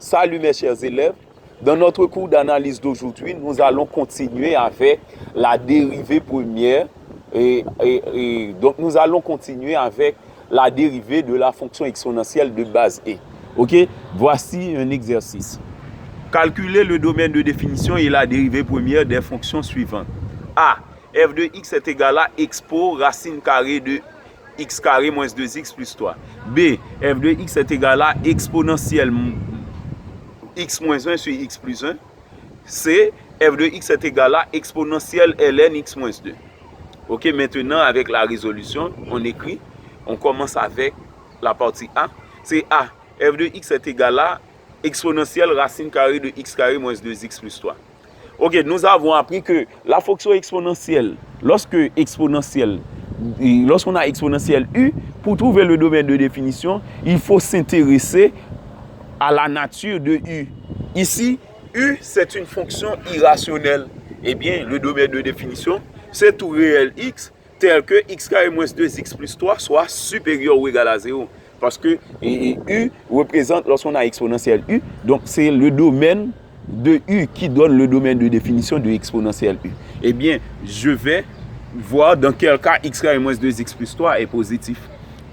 Salut mes chers élèves. Dans notre cours d'analyse d'aujourd'hui, nous allons continuer avec la dérivée première. Donc, nous allons continuer avec la dérivée de la fonction exponentielle de base e. Ok? Voici un exercice. Calculer le domaine de définition et la dérivée première des fonctions suivantes. A. F de x est égal à expo racine carrée de x carré moins 2x plus 3. B. F de x est égal à exponentielle x moins 1 sur x plus 1. C. F de x est égal à exponentielle ln x moins 2. Ok, maintenant avec la résolution, on écrit, on commence avec la partie A. C'est A. F de x est égal à exponentielle racine carrée de x carré moins 2x plus 3. Ok, nous avons appris que la fonction exponentielle, lorsqu'on a exponentielle u, pour trouver le domaine de définition, il faut s'intéresser à la nature de u. Ici, u, c'est une fonction irrationnelle. Eh bien, le domaine de définition, c'est tout réel x, tel que x carré moins 2x plus 3 soit supérieur ou égal à 0. Parce que u représente, lorsqu'on a exponentielle u, donc c'est le domaine de u qui donne le domaine de définition de exponentielle u. Eh bien, je vais voir dans quel cas x carré moins 2x plus 3 est positif.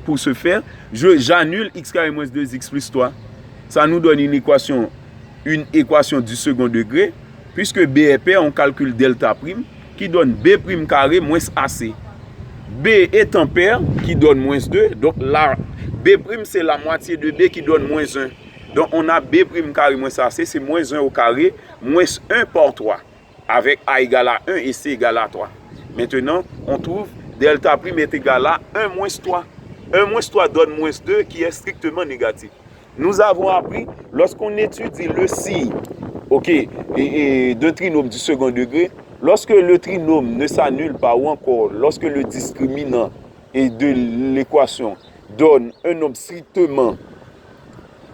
Pour ce faire, j'annule x carré moins 2x plus 3. Ça nous donne une équation du second degré. Puisque b est pair, on calcule delta prime qui donne b prime carré moins ac. B étant pair qui donne moins 2. Donc là, b prime c'est la moitié de b qui donne moins 1. Donc on a b prime carré moins ac, c'est moins 1 au carré, moins 1 par 3. Avec a égale à 1 et c égale à 3. Maintenant, on trouve delta prime est égal à 1 moins 3. 1 moins 3 donne moins 2 qui est strictement négatif. Nous avons appris, lorsqu'on étudie le signe d'un trinôme du second degré, lorsque le trinôme ne s'annule pas ou encore lorsque le discriminant de l'équation donne un nombre strictement,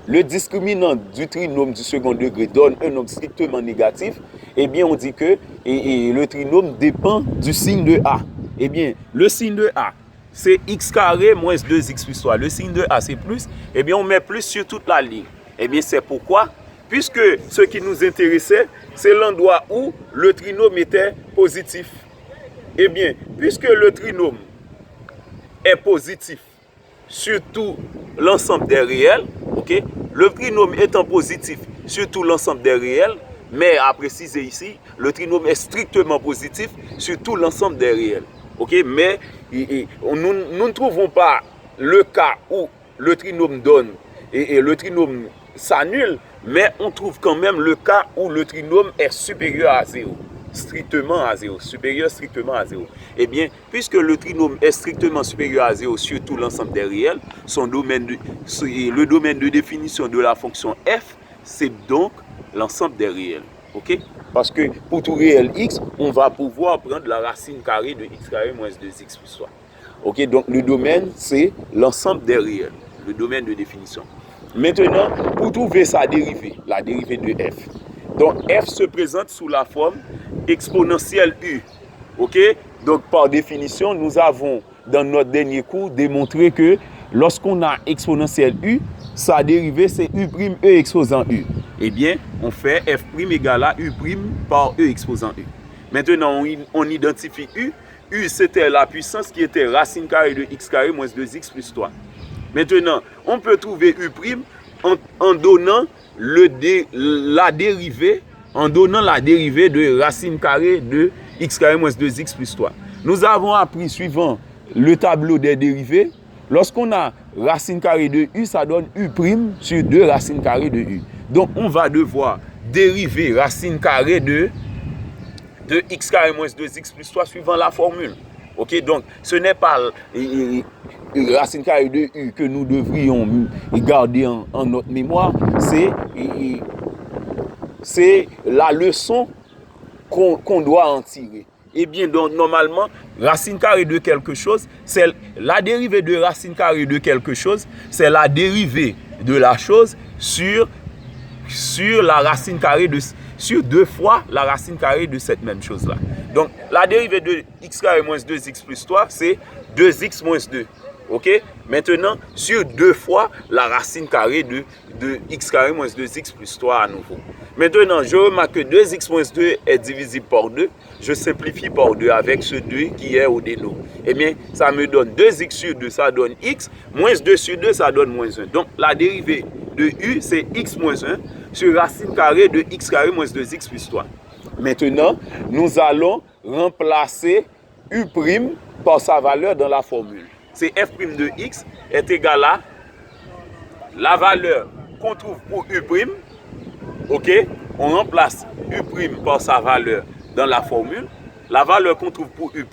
le discriminant du trinôme du second degré donne un nombre strictement négatif, eh bien on dit que le trinôme dépend du signe de A. Eh bien, le signe de A, c'est x carré moins 2x plus 3. Le signe de A, c'est plus. Eh bien, on met plus sur toute la ligne. Eh bien, c'est pourquoi, puisque ce qui nous intéressait, c'est l'endroit où le trinôme était positif. Eh bien, puisque le trinôme est positif sur tout l'ensemble des réels, ok, le trinôme étant positif sur tout l'ensemble des réels, mais à préciser ici, le trinôme est strictement positif sur tout l'ensemble des réels. Ok, mais nous ne trouvons pas le cas où le trinôme donne et le trinôme s'annule, mais on trouve quand même le cas où le trinôme est supérieur à 0, strictement à 0, supérieur strictement à 0. Eh bien, puisque le trinôme est strictement supérieur à 0 sur tout l'ensemble des réels, le domaine de définition de la fonction f, c'est donc l'ensemble des réels. Ok? Parce que pour tout réel x, on va pouvoir prendre la racine carrée de x carré moins 2x plus 3. Ok, donc le domaine, c'est l'ensemble des réels, le domaine de définition. Maintenant, pour trouver sa dérivée, la dérivée de f. Donc f se présente sous la forme exponentielle u. Ok, donc par définition, nous avons dans notre dernier cours démontré que lorsqu'on a exponentielle u, sa dérivée c'est u' e exposant u. Eh bien, on fait f' égale à u' par e exposant u. Maintenant, on identifie u. U, c'était la puissance qui était racine carrée de x carré moins 2x plus 3. Maintenant, on peut trouver u' en donnant la dérivée de racine carrée de x carré moins 2x plus 3. Nous avons appris, suivant le tableau des dérivées, lorsqu'on a racine carrée de u, ça donne u' sur 2 racines carrées de u. Donc, on va devoir dériver racine carrée de x carré moins 2x plus 3 suivant la formule. Ok, donc, ce n'est pas racine carrée de u que nous devrions garder en notre mémoire, c'est la leçon qu'on doit en tirer. Eh bien, donc, normalement, racine carrée de quelque chose, c'est la dérivée de racine carrée de quelque chose, c'est la dérivée de la chose sur la racine carrée sur 2 fois la racine carrée de cette même chose-là. Donc, la dérivée de x carré moins 2x plus 3, c'est 2x moins 2. Ok? Maintenant, sur 2 fois la racine carrée de x carré moins 2x plus 3 à nouveau. Maintenant, je remarque que 2x moins 2 est divisible par 2. Je simplifie par 2 avec ce 2 qui est au déno. Eh bien, ça me donne 2x sur 2, ça donne x. Moins 2 sur 2, ça donne moins 1. Donc, la dérivée de u, c'est x moins 1 sur racine carrée de x carré moins 2x plus 3. Maintenant, nous allons remplacer u' par sa valeur dans la formule. C'est f' de x est égal à la valeur qu'on trouve pour u'. Ok? On remplace u' par sa valeur dans la formule. La valeur qu'on trouve pour u'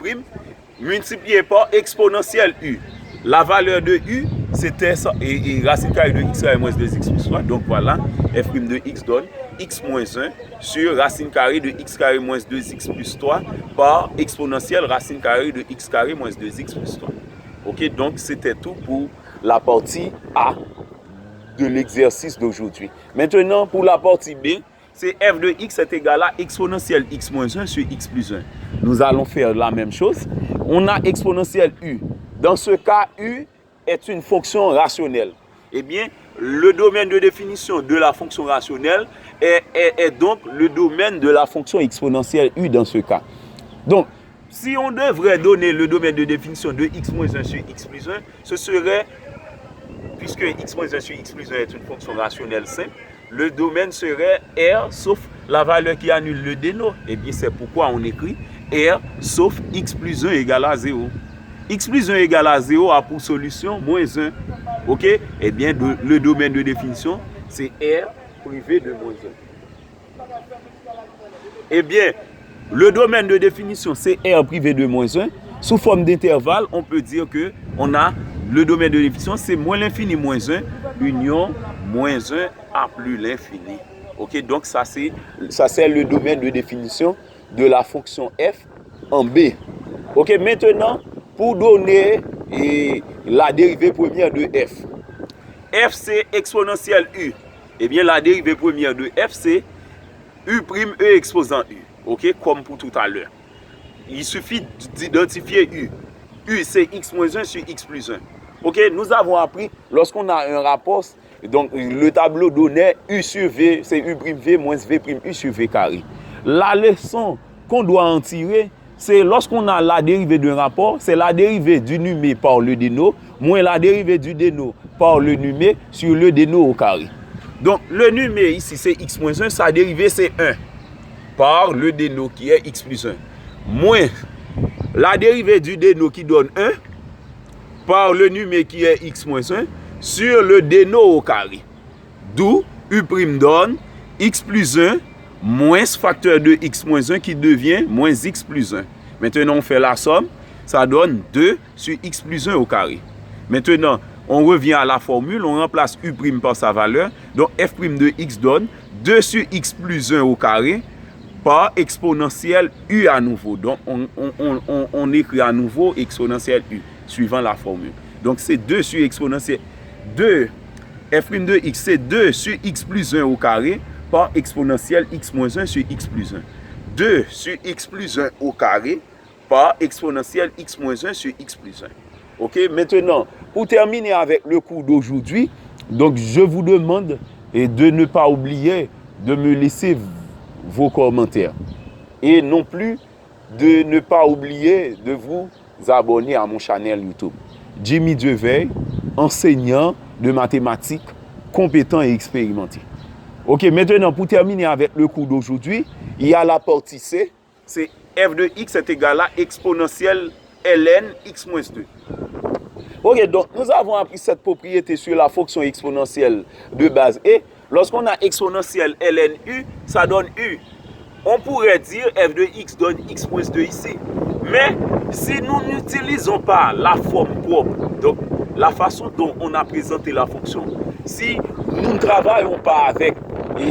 multipliée par exponentielle u. La valeur de u, c'était ça, et racine carrée de x carré moins 2x plus 3. Donc voilà, f' de x donne x moins 1 sur racine carrée de x carré moins 2x plus 3 par exponentielle racine carrée de x carré moins 2x plus 3. Ok, donc c'était tout pour la partie A de l'exercice d'aujourd'hui. Maintenant, pour la partie B, c'est f de x est égal à exponentielle x moins 1 sur x plus 1. Nous allons faire la même chose. On a exponentielle u. Dans ce cas, u est une fonction rationnelle. Eh bien, le domaine de définition de la fonction rationnelle est donc le domaine de la fonction exponentielle u dans ce cas. Donc, si on devrait donner le domaine de définition de x moins 1 sur x plus 1, ce serait, puisque x moins 1 sur x plus 1 est une fonction rationnelle simple, le domaine serait R sauf la valeur qui annule le déno. Eh bien, c'est pourquoi on écrit R sauf x plus 1 égale à 0. X plus 1 égale à 0 a pour solution moins 1. Ok? Eh bien, le domaine de définition, c'est R privé de moins 1. Eh bien, le domaine de définition, c'est R privé de moins 1. Sous forme d'intervalle, on peut dire que on a le domaine de définition, c'est moins l'infini moins 1, union moins 1 à plus l'infini. Ok? Donc, ça c'est le domaine de définition de la fonction f en B. Ok? Maintenant, pour donner la dérivée première de f. F, c'est exponentielle u. Eh bien, la dérivée première de f, c'est u' e exposant u. Ok, comme pour tout à l'heure. Il suffit d'identifier u. U, c'est x moins 1 sur x plus 1. Ok, nous avons appris, lorsqu'on a un rapport, donc le tableau donnait u sur v, c'est u' moins v' sur v carré. La leçon qu'on doit en tirer, c'est lorsqu'on a la dérivée d'un rapport, c'est la dérivée du numé par le déno, moins la dérivée du déno par le numé sur le déno au carré. Donc, le numé ici, c'est x moins 1, sa dérivée, c'est 1 par le déno qui est x plus 1. Moins la dérivée du déno qui donne 1 par le numé qui est x moins 1 sur le déno au carré. D'où u' donne x plus 1 moins facteur de x moins 1 qui devient moins x plus 1. Maintenant, on fait la somme. Ça donne 2 sur x plus 1 au carré. Maintenant, on revient à la formule. On remplace u' par sa valeur. Donc, f' de x donne 2 sur x plus 1 au carré par exponentielle u à nouveau. Donc, on écrit à nouveau exponentielle u, suivant la formule. Donc, c'est 2 sur exponentielle 2. F' de x, c'est 2 sur x plus 1 au carré par exponentielle x moins 1 sur x plus 1. 2 sur x plus 1 au carré par exponentielle x moins 1 sur x plus 1. Ok, maintenant, pour terminer avec le cours d'aujourd'hui, donc je vous demande de ne pas oublier de me laisser vos commentaires. Et non plus de ne pas oublier de vous abonner à mon channel YouTube. Jimmy Dieveil, enseignant de mathématiques, compétent et expérimenté. Ok, maintenant, pour terminer avec le cours d'aujourd'hui, il y a la partie C, c'est f de x est égal à exponentielle ln x moins 2. Ok, donc nous avons appris cette propriété sur la fonction exponentielle de base E. Lorsqu'on a exponentielle ln u, ça donne u. On pourrait dire f de x donne x moins 2 ici. Mais si nous n'utilisons pas la forme propre, donc la façon dont on a présenté la fonction, si nous ne travaillons pas avec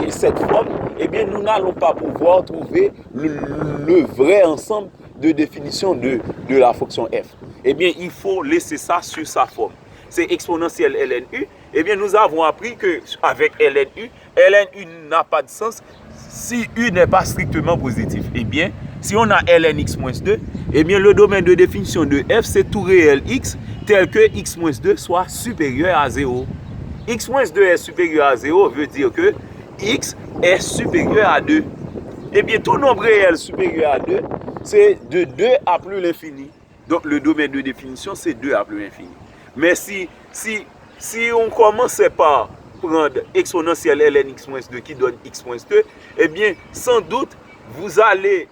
cette forme, eh bien nous n'allons pas pouvoir trouver le vrai ensemble de définition de la fonction f. Eh bien, il faut laisser ça sur sa forme. C'est exponentielle ln u. Eh bien, nous avons appris qu'avec ln u n'a pas de sens si u n'est pas strictement positif. Eh bien, si on a ln x moins 2, eh bien le domaine de définition de f, c'est tout réel x tel que x moins 2 soit supérieur à 0. X moins 2 est supérieur à 0 veut dire que x est supérieur à 2. Eh bien, tout nombre réel supérieur à 2, c'est de 2 à plus l'infini. Donc, le domaine de définition, c'est 2 à plus l'infini. Mais si on commence par prendre exponentielle ln x moins 2 qui donne x moins 2, eh bien, sans doute, vous allez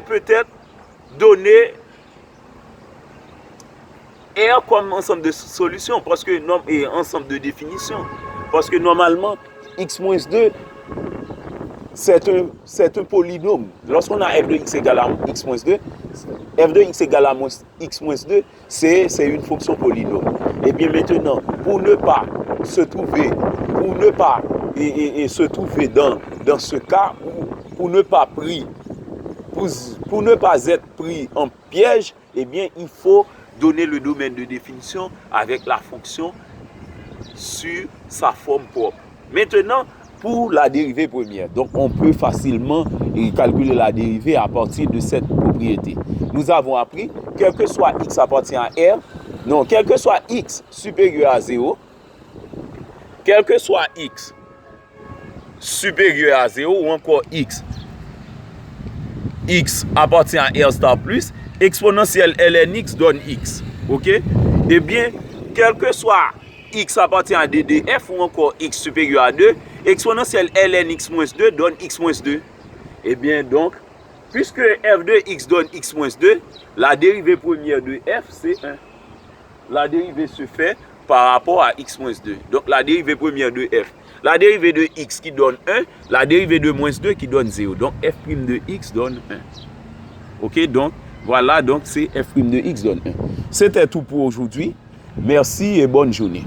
peut-être donner R comme ensemble de solutions, parce que et ensemble de définitions. Parce que normalement, x moins 2, c'est un polynôme. Lorsqu'on a f de x égale à x moins 2, f de x égale à x moins 2, c'est une fonction polynôme. Et bien maintenant, pour ne pas se trouver dans ce cas, pour ne pas être pris en piège, eh bien, il faut donner le domaine de définition avec la fonction sur sa forme propre. Maintenant, pour la dérivée première, donc on peut facilement calculer la dérivée à partir de cette propriété. Nous avons appris, quel que soit x appartient à R, non, quel que soit x supérieur à 0, quel que soit x supérieur à 0 ou encore x appartient à R star plus, exponentielle ln x donne x. Ok? Eh bien, quel que soit x appartient à ddf ou encore x supérieur à 2, exponentielle ln x moins 2 donne x moins 2. Eh bien, donc, puisque f de x donne x moins 2, la dérivée première de f, c'est 1. La dérivée se fait par rapport à x moins 2. Donc, la dérivée première de f. La dérivée de x qui donne 1, la dérivée de moins 2 qui donne 0. Donc, f' de x donne 1. Ok, donc, voilà, donc c'est f' de x donne 1. C'était tout pour aujourd'hui. Merci et bonne journée.